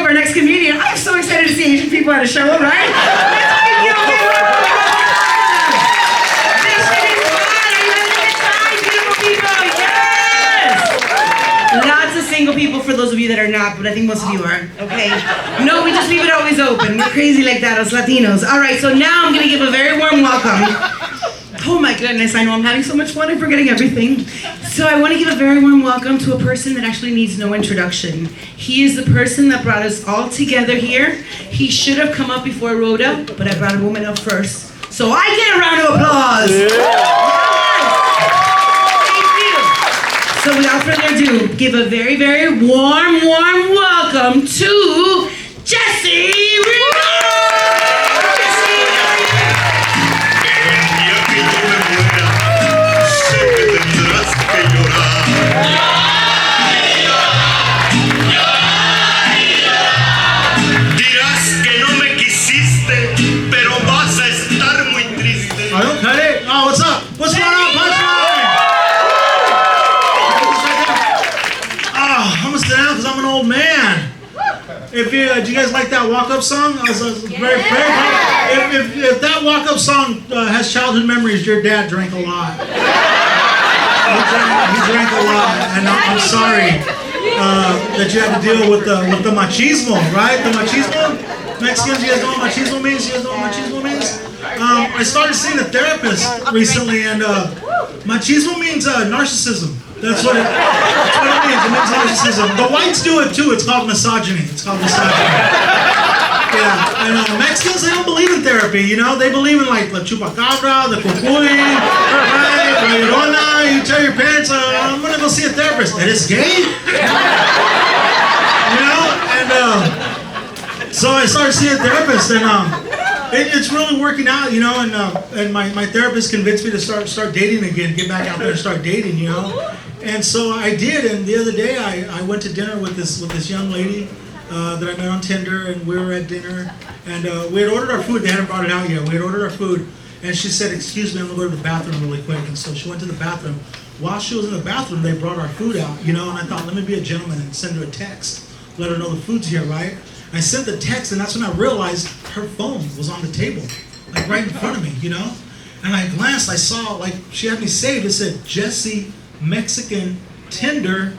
our next comedian. I'm so excited to see Asian people at a show, right? Let's make you a big round of applause. This shit is fun. Are you having a good time, beautiful people? Yes! Lots of single people for those of you that are not, but I think most of you are, okay? No, we just leave it always open. We're crazy like that, us Latinos. All right, so now I'm going to give a very warm welcome. Oh my goodness, I know I'm having so much fun, I'm forgetting everything. So I want to give a very warm welcome to a person that actually needs no introduction. He is the person that brought us all together here. He should have come up before Rhoda, but I brought a woman up first. So I get a round of applause. Yeah. Thank you. So without further ado, give a very, very warm welcome to Jesse Rivera. What's up? What's going on, Punchline? I'm gonna sit down because I'm an old man. If you, do you guys like that walk-up song? I was very proud. If that walk-up song has childhood memories, your dad drank a lot. He drank a lot, and I'm sorry that you had to deal with the machismo, right? The machismo. Mexicans, you guys know what machismo means? You guys know what machismo means? I started seeing a therapist recently, and machismo means narcissism. That's what it means. It means narcissism. The whites do it too. It's called misogyny. Yeah, and Mexicans, they don't believe in therapy, you know? They believe in like the chupacabra, the cucuy, right? La Llorona. You tell your parents, I'm gonna go see a therapist. That is gay? You know? And so I started seeing a therapist, and it's really working out, you know, and my therapist convinced me to start dating again, get back out there and start dating, you know. And so I did, and the other day I went to dinner with this young lady that I met on Tinder, and we were at dinner, and we had ordered our food. They hadn't brought it out yet. We had ordered our food, and she said, "Excuse me, I'm gonna go to the bathroom really quick." And so she went to the bathroom. While she was in the bathroom, they brought our food out, you know, and I thought, let me be a gentleman and send her a text, let her know the food's here, right? I sent the text, and that's when I realized her phone was on the table, like right in front of me, you know? And I glanced, I saw, like, she had me saved. It said, Jesse, Mexican, Tinder,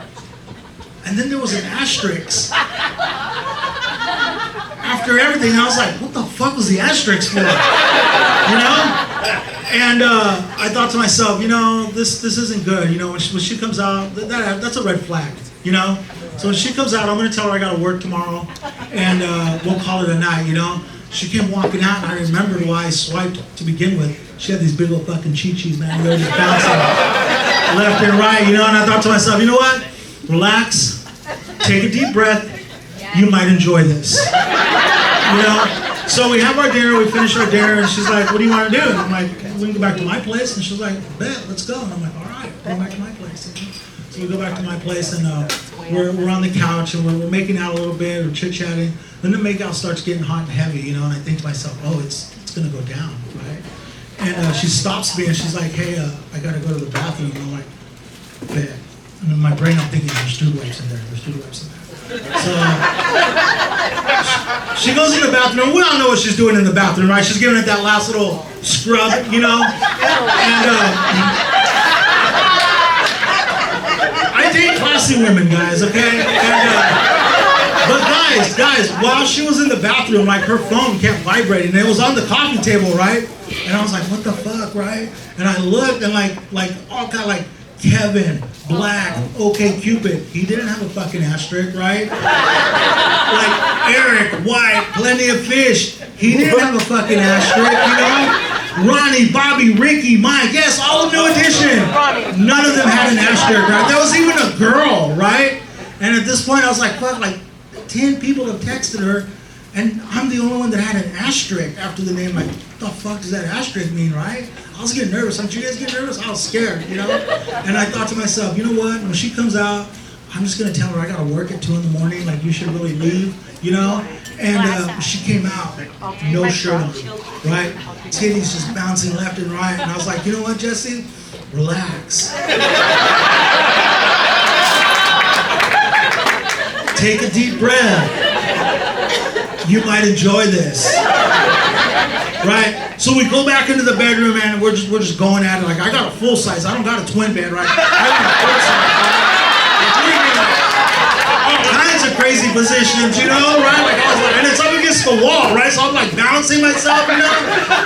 and then there was an asterisk. After everything, I was like, what the fuck was the asterisk for? You know? And I thought to myself, you know, this isn't good. You know, when she comes out, that's a red flag, you know? So when she comes out, I'm going to tell her I got to work tomorrow, and we'll call it a night, you know? She came walking out, and I remembered why I swiped to begin with. She had these big old fucking chi-chis, man. They were just bouncing left and right, you know? And I thought to myself, you know what? Relax, take a deep breath. You might enjoy this, you know? So we have our dinner, we finish our dinner, and she's like, what do you want to do? And I'm like, we can go back to my place. And she's like, bet, let's go. And I'm like, all right, go back to my place. You know? So we go back to my place, and we're on the couch, and we're making out a little bit, we're chit-chatting. Then the make-out starts getting hot and heavy, you know, and I think to myself, oh, it's going to go down, right? And she stops me, and she's like, hey, I got to go to the bathroom. And I'm like, bet. And in my brain, I'm thinking, there's two wipes in there, So she goes in the bathroom. We all know what she's doing in the bathroom, right? She's giving it that last little scrub, you know? And I date classy women, guys, okay? But guys, while she was in the bathroom, like, her phone kept vibrating. And it was on the coffee table, right? And I was like, what the fuck, right? And I looked, and like all kind of like Kevin, Black, OK Cupid. He didn't have a fucking asterisk, right? Like Eric, White, Plenty of Fish. He didn't have a fucking asterisk, you know? Ronnie, Bobby, Ricky, Mike, yes, all of New Edition. None of them had an asterisk, right? There was even a girl, right? And at this point, I was like, fuck, like 10 people have texted her, and I'm the only one that had an asterisk after the name. Like, what the fuck does that asterisk mean, right? I was getting nervous. Aren't you guys getting nervous? I was scared, you know? And I thought to myself, you know what? When she comes out, I'm just going to tell her I got to work at 2 in the morning. Like, you should really leave, you know? And she came out, no shirt on, right? Titties just bouncing left and right. And I was like, you know what, Jesse? Relax. Take a deep breath. you might enjoy this. Right? So we go back into the bedroom and we're just going at it. Like, I got a full size. I don't got a twin bed, right? I got a full size. All kinds of crazy positions, you know, right? Like, I was like, and it's up against the wall, right? So I'm like bouncing myself, you know?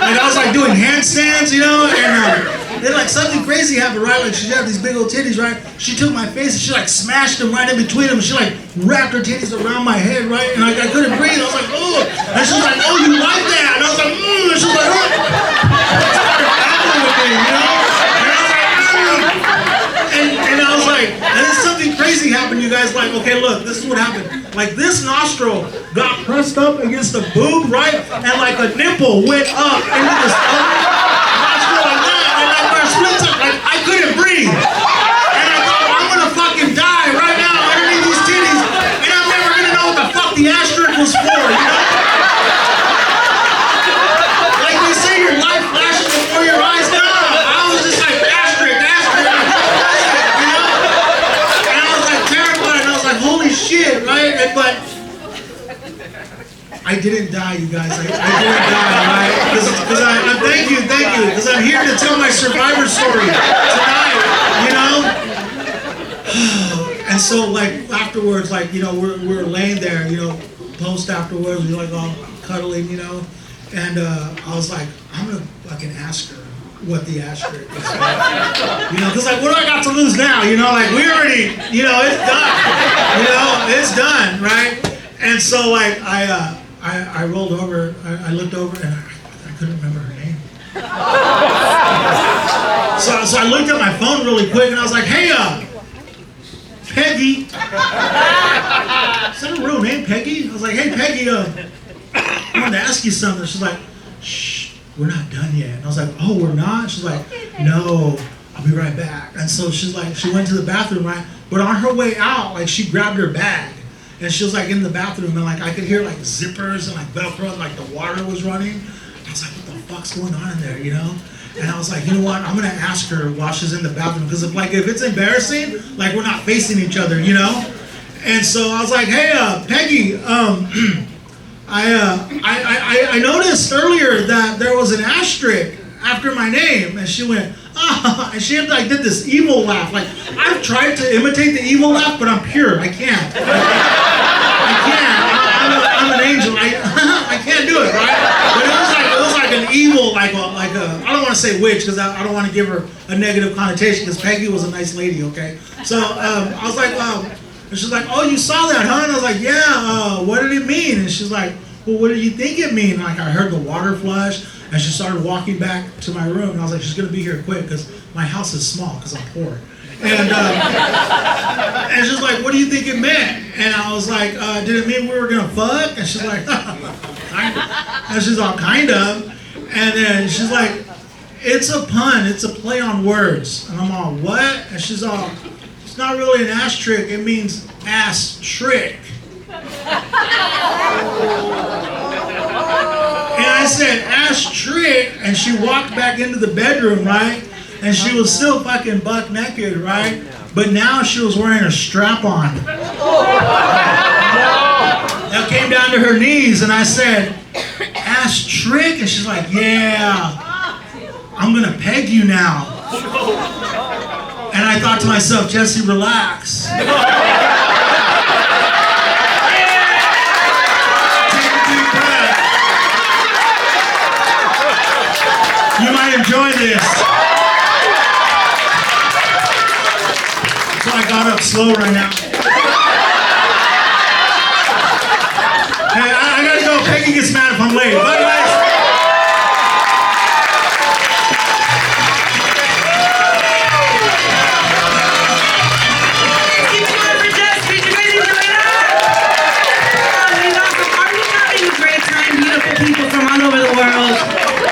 Like, I was like doing handstands, you know? And then like something crazy happened, right? Like, she had these big old titties, right? She took my face and she like smashed them right in between them. She like wrapped her titties around my head, right? And like, I couldn't breathe. I was like, oh. And she was like, oh, you like that? And I was like, And she was like, oh. With me, you know? And I was like, and I was like, and then something crazy happened, you guys. Like, okay, look, this is what happened. Like, this nostril got pressed up against the boob, right? And like a nipple went up into this other nostril like that. And like, our split up, like, I couldn't breathe. And I thought, I'm gonna fucking die right now underneath these titties. And I'm never gonna know what the fuck the asterisk was for, you know? Like they say, your life flashes before your eyes. No, I was just like, asterisk, you know? And I was like terrified, and I was like, holy shit, right? But I didn't die, you guys. I didn't die, right? Because I thank you, because I'm here to tell my survivor story tonight, you know? And so, like, afterwards, like, you know, we're laying there, you know, post afterwards, we're like all cuddling, you know? And I was like, I'm gonna fucking ask her what the asterisk is. You know, because like, what do I got to lose now? You know, like, we already, you know, it's done. You know, it's done, right? And so, like, I rolled over, I looked over, and I couldn't remember her name. So I looked at my phone really quick, and I was like, hey, Peggy. Is that a real name, Peggy? I was like, hey, Peggy, I wanted to ask you something. She's like, shh, we're not done yet. And I was like, oh, we're not? She's like, no, I'll be right back. And so she's like, she went to the bathroom, right? But on her way out, like, she grabbed her bag. And she was like in the bathroom, and like I could hear like zippers and like Velcro, and like the water was running. I was like, what the fuck's going on in there, you know? And I was like, you know what? I'm gonna ask her while she's in the bathroom, because if it's embarrassing, like we're not facing each other, you know? And so I was like, hey, Peggy, I noticed earlier that there was an asterisk after my name. And she went, ah, and she like did this evil laugh. Like, I've tried to imitate the evil laugh, but I'm pure. I can't. I can't. I'm an angel. I can't do it, right? But it was like an evil, like a I don't want to say witch, because I don't want to give her a negative connotation, because Peggy was a nice lady, okay? So I was like, and she's like, oh, you saw that, huh? And I was like, yeah, what did it mean? And she's like, well, what do you think it mean? Like, I heard the water flush, and she started walking back to my room, and I was like, she's gonna be here quick, because my house is small, because I'm poor. And she's like, what do you think it meant? And I was like, did it mean we were gonna fuck? And she's like, kind of. And she's all, kind of. And then she's like, it's a pun, it's a play on words. And I'm all, what? And she's all, it's not really an ass trick, it means ass trick. And I said, ass trick, and she walked back into the bedroom, right? And she was still fucking buck naked, right? But now she was wearing a strap on. That came down to her knees, and I said, ass trick? And she's like, yeah, I'm gonna peg you now. And I thought to myself, Jesse, relax. You might enjoy this. So I got up slow right now.